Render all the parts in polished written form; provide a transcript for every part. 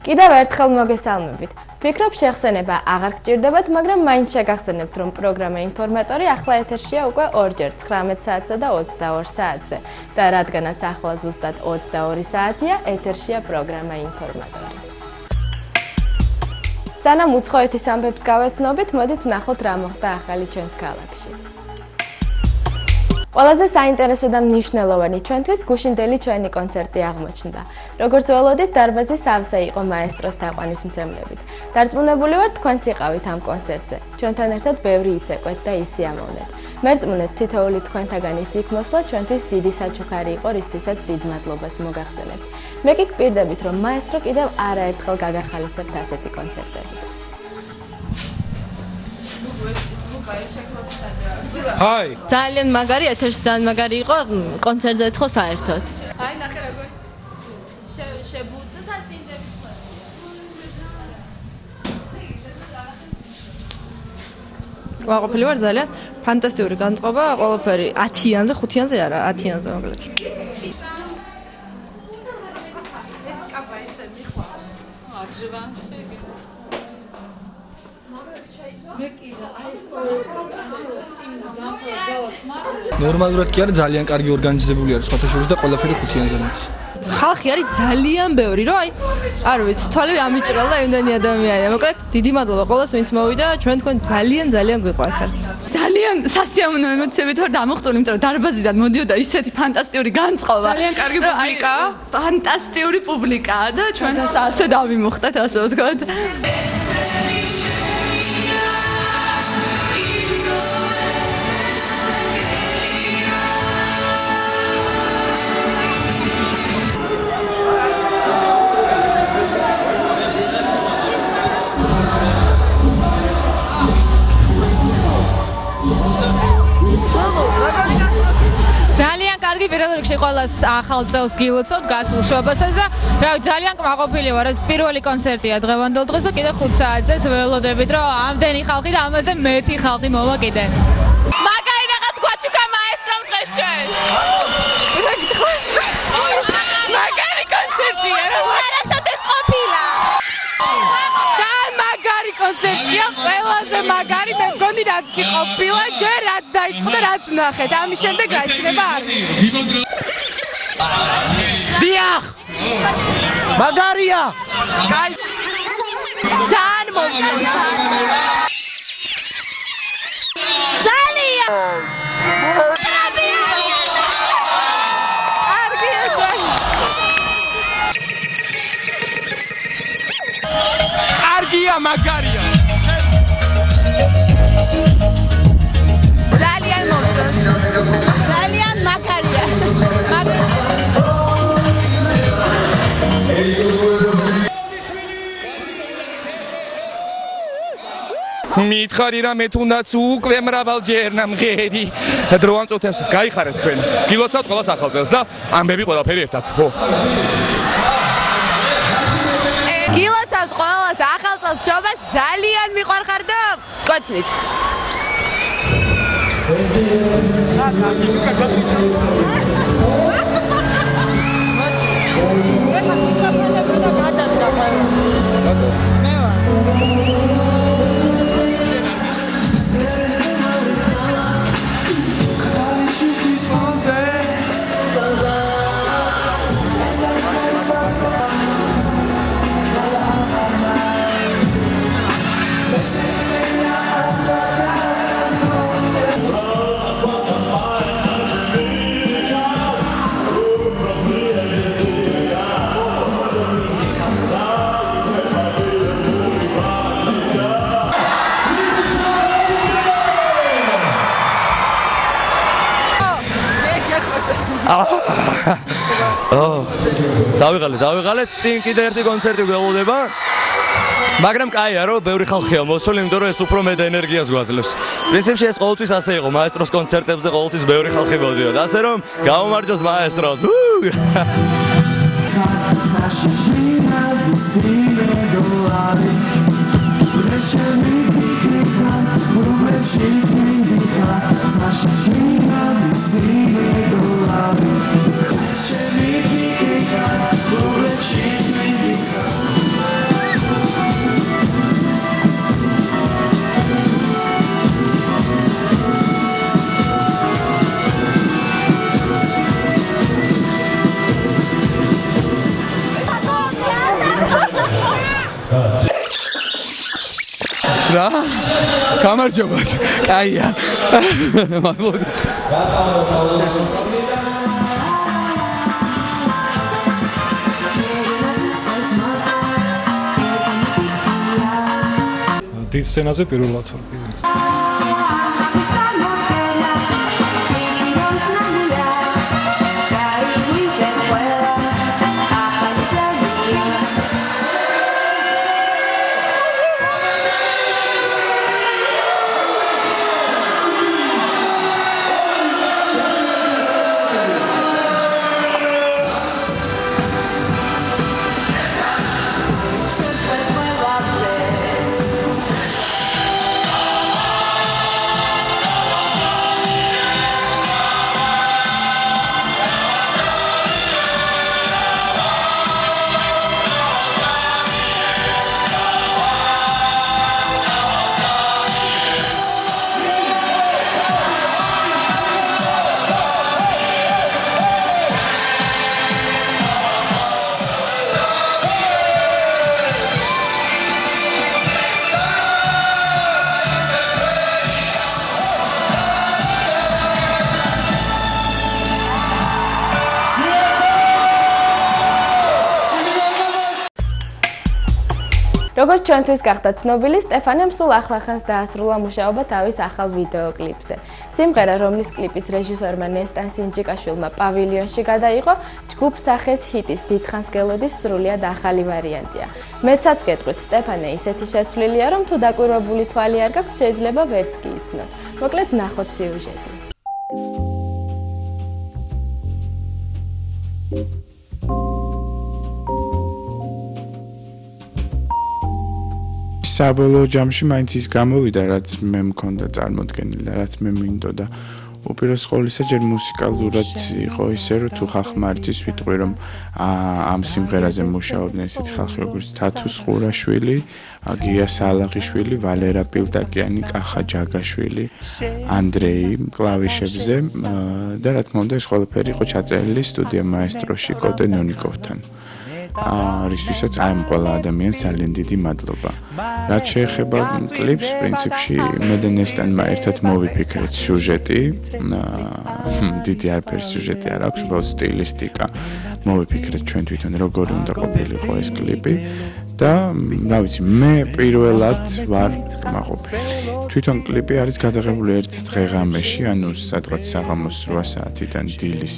კიდევ ერთხელ მოგესალმებით. Ფიქრობ შეხსენება აღარ გჭირდებათ, მაგრამ მაინც შეგახსენებთ, რომ პროგრამა ინფორმატორი ახლა ეთერშია უკვე ორჯერ 19 საათსა და 22 საათზე. და რადგანაც ახლა ზუსტად 22 საათია, ეთერშია პროგრამა ინფორმატორი. სანამ უცხოეთის ამბებს გავეცნობით, მოდით ვნახოთ რა მოხდა ახალი ჩვენს ქალაქში. ყველაზე საინტერესო და მნიშვნელოვანი ჩვენთვის გუშინდელი ჩვენი კონცერტი აღმოჩნდა. Როგორც ველოდით, დარბაზი სავსე იყო მაესტროს თაყვანისმცემლებით. დარწმუნებული ვარ, თქვენც იყავით ამ კონცერტზე. ჩვენთან ერთად ბევრი იცეკვეთ და ისიამოვნეთ. მერწმუნეთ, თითოეული თქვენთაგან ის იქ მოსვლა ჩვენთვის დიდი საჩუქარი იყო, რისთვისაც დიდ მადლობას მოგახსენებთ. მე კი გპირდებით, რომ მაესტრო კიდევ არაერთხელ გაგახალისებთ ასეთი კონცერტებით. Hi. ძალიან მაგარი, ეთერში ძალიან მაგარი იყო, კონცერტზე ეთქო საერთოდ. აი, ნახე როგორ შებუდა და წინდების ვაყოფილი ვარ ძალიან ფანტასტიკური განწყობა, ყველაფერი 10-იანზე, 5-იანზე არა, 10-იანზე მოკლედ. ეს კაბა ისე მიხვავს. აჯვანში მე კიდე აი ეს ნორმალურად კი არა, ძალიან კარგი ორგანიზებული არის სხვათა შორის და ყველაფერი 5-იანზე მოდის. ხალხი არის ძალიან ბევრი, რომ აი არ ვიცი, თვალები ამიჭრალა და იმდენი ადამიანია. მოკლედ, დიდი მადლობა ყველას, ვინც მოვიდა, ჩვენ თქვენ ძალიან გვიყვარხართ. ძალიან სასიამოვნო ემოციებით ვარ დამოხტული, იმიტომ რომ დარბაზიდან მოდიოდა ისეთი ფანტასტიკური განწყობა. ძალიან კარგი პუბლიკაა. ფანტასტიკური პუბლიკაა და ჩვენც ასე დავიმოხტეთ, ასე ვთქვათ. პირველ რიგში ყველას ახალ წელს გილოცავთ გასულ შობასაც და რავი ძალიან კმაყოფილი ვარ ეს პირველი კონცერტია დღევანდელ დღეს და კიდე 5 საათზე ველოდებით რომ ამდენი ხალხი და ამაზე მეტი ხალხი მოვა კიდე მაგარი რაღაც გვაჩუკა მაესტრომ დღეს ჩვენ მაგარი კონცერტია რომ არასოდეს ყოფილა ძალიან მაგარი კონცერტია ყველაზე მაგარი მე მგონი რაც კი ყოფილა ჯერ რაც დაიწყო და რაც ვნახეთ ამის შემდეგ რა იქნება არ დიახ მაგარია კაი ძალიან მომწონს ძალიან კარგია მაგარია ძალიან მომწონს ძალიან მაგარია მითხარი რა მე თუნდაც უკვე მრავალჯერ ნამღერი დრო ამწუთებს გაიხარეთ თქვენ გილოცავთ ყველას ახალ წელს და ამბები ყველაფერი ერთად ხო გილოცავთ ყველას ახალ წელს შობას ძალიან მიყვარხარ და კოცნით დავიღალეთ წინ კიდე ერთი კონცერტი გველოდება მაგრამ კაია რომ ბევრი ხალხია მოსული იმიტომ რომ ეს უფრო მეტ ენერგიას გვაძლევს პრინციპში ეს ყოველთვის ასე იყო მაესტროს კონცერტებზე ყოველთვის ბევრი ხალხი მოდიოდა ასე რომ გაუმარჯოს მაესტროს რა? გამარჯობათ. კაია. მადლობა. დიდ სცენაზე პირველად ვარ. როგორც ჩვენთვის გახდა ცნობილი, სტეფანემ სულ ახლახანს დაასრულა მუშაობა თავის ახალ ვიდეოკლიპზე. სიმღერა, რომლის კლიპიც რეჟისორმა ნესტან სინჯიკაშვილმა პავილიონში გადაიღო, ჯგუფ სახეს ჰიტის დიდხანს გელოდის სრულიად ახალი ვარიანტია. მეცაც გეტყვით, სტეფანე ისეთი შესვლილია, რომ თუ დაკვირვებული თვალი არ გაქვთ, შეიძლება ვერც კი იცნოთ. მოკლედ ნახოთ სიუჟეტი. საბოლოო ჯამში მაინც ის გამოვიდა, რაც მე მქონდა წარმოდგენილი და რაც მე მინდოდა. უპირველეს ყოვლისა, ჯერ მუსიკალურად იყო ისე, რომ თუ ხალხმა არ იცის, ვიტყვი, რომ ამ სიმღერაზე მუშაობდნენ ესეთი ხალხი, როგორც თათუ სხურაშვილი, გია სალაღიშვილი, ვალერა პილტაკიანი, კახა ჯაგაშვილი, ანდრეი კლავიშებზე და რა თქმა უნდა, ეს ყველაფერი იყო ჩაწერილი სტუდია მაესტროში კოტე ნონიკოვთან. რისთვისაც აი ამ ყველა ადამიანს ძალიან დიდი მადლობა. რაც შეეხება კლიპს, პრინციპში მე და ნესტანმა ერთად მოვიფიქრეთ სიუჟეტი. დიდი არაფერი სიუჟეტი არ აქვს, უბრალოდ სტილისტიკა. მოვიფიქრეთ ჩვენ თვითონ როგორი უნდა ყოფილიყო ეს კლიპი და რა ვიცი, მე პირველად ვარ კმაყოფილი. თვითონ კლიპი არის გადაღებული ერთ დღეღამეში, ანუ სადღაც საღამოს 8 საათიდან დილის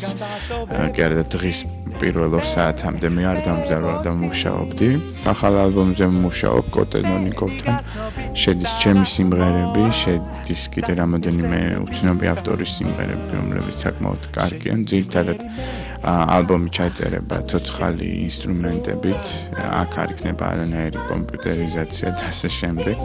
კი არა და დღის პირველ 2 საათამდე მე არ დამზარავ და მუშაობდი. ახალ ალბომზე მუშაობ კოტე ნონიკოვთან. შედის ჩემი სიმღერები, შედის კიდე რამოდენიმე უცნობი ავტორის სიმღერები, რომლებიც საკმაოდ კარგია. ძირითადად ალბომი ჩაიწერება ცოცხალი ინსტრუმენტებით, აქ არ იქნება არანაირი კომპიუტერიზაცია და ასე შემდეგ.